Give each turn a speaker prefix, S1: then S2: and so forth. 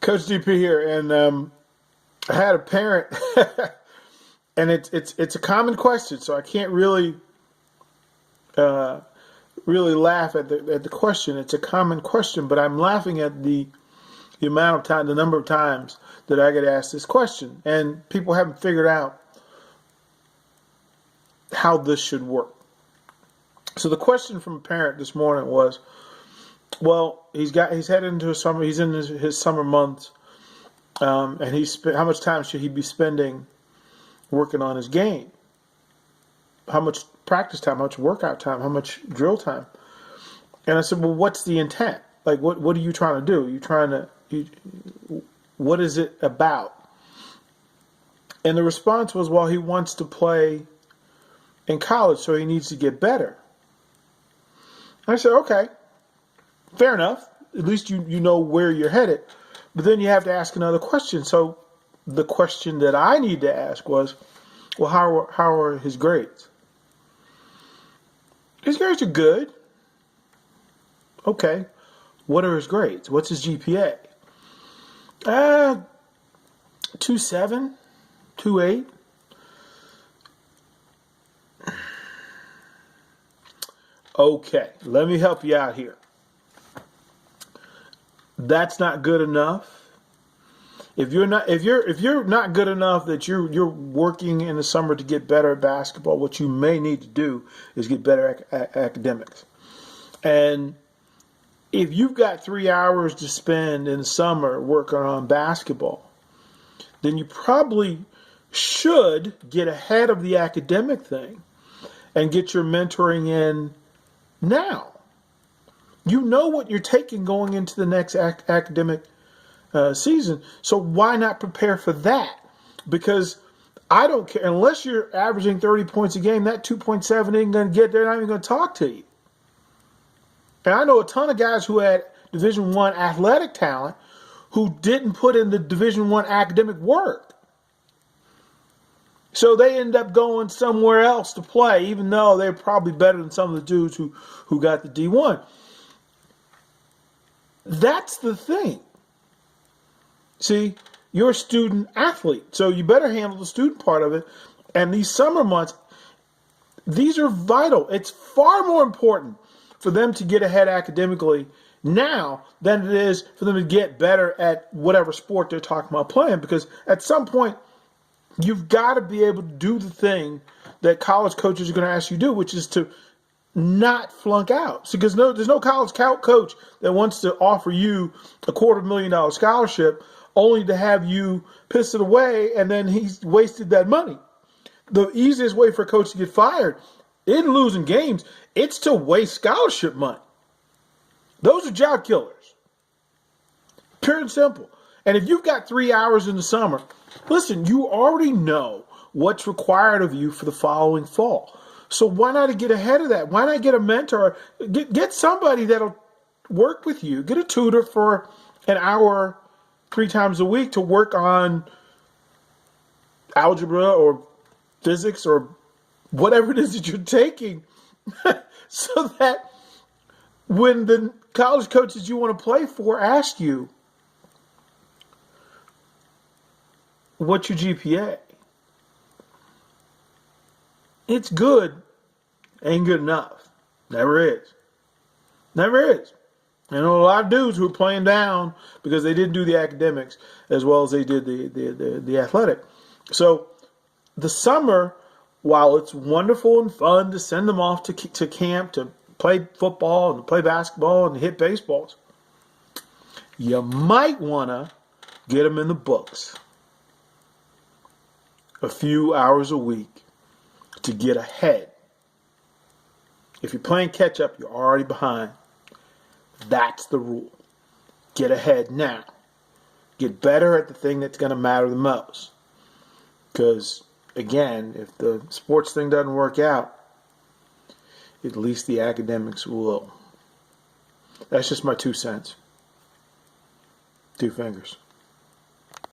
S1: Coach DP here, and I had a parent, and it's a common question, so I can't really laugh at the question. It's a common question, but I'm laughing at the amount of time, the number of times that I get asked this question, and people haven't figured out how this should work. So the question from a parent this morning was, well, he's headed into his summer. He's in his summer months, and how much time should he be spending working on his game? How much practice time? How much workout time? How much drill time? And I said, well, what's the intent? Like, what are you trying to do? What is it about? And the response was, well, he wants to play in college, so he needs to get better. And I said, okay. Fair enough. At least you know where you're headed. But then you have to ask another question. So the question that I need to ask was, well, how are his grades? His grades are good. Okay. What are his grades? What's his GPA? 2.7, 2.8. Okay, let me help you out here. That's not good enough. If you're not good enough that you're working in the summer to get better at basketball, what you may need to do is get better at academics. And if you've got 3 hours to spend in the summer working on basketball, then you probably should get ahead of the academic thing and get your mentoring in now. You know what you're taking going into the next academic season, so why not prepare for that? Because I don't care, unless you're averaging 30 points a game, that 2.7 ain't going to get there. They're not even going to talk to you. And I know a ton of guys who had Division I athletic talent who didn't put in the Division I academic work. So they end up going somewhere else to play, even though they're probably better than some of the dudes who got the D1. That's the thing. See, you're a student athlete, so you better handle the student part of it. And these summer months, these are vital. It's far more important for them to get ahead academically now than it is for them to get better at whatever sport they're talking about playing. Because at some point, you've got to be able to do the thing that college coaches are going to ask you to do, which is to not flunk out. Because there's no college coach that wants to offer you a $250,000 scholarship only to have you piss it away and then he's wasted that money. The easiest way for a coach to get fired isn't losing games, it's to waste scholarship money. Those are job killers. Pure and simple. And if you've got 3 hours in the summer, listen, you already know what's required of you for the following fall. So why not get ahead of that? Why not get a mentor? Get somebody that'll work with you. Get a tutor for an hour 3 times a week to work on algebra or physics or whatever it is that you're taking so that when the college coaches you want to play for ask you, what's your GPA? It's good, ain't good enough. Never is. Never is. I know a lot of dudes who are playing down because they didn't do the academics as well as they did the athletic. So the summer, while it's wonderful and fun to send them off to camp to play football and play basketball and hit baseballs, you might want to get them in the books a few hours a week to get ahead. If you're playing catch up, you're already behind. That's the rule. Get ahead now. Get better at the thing that's going to matter the most. Because, again, if the sports thing doesn't work out, at least the academics will. That's just my 2 cents. 2 fingers.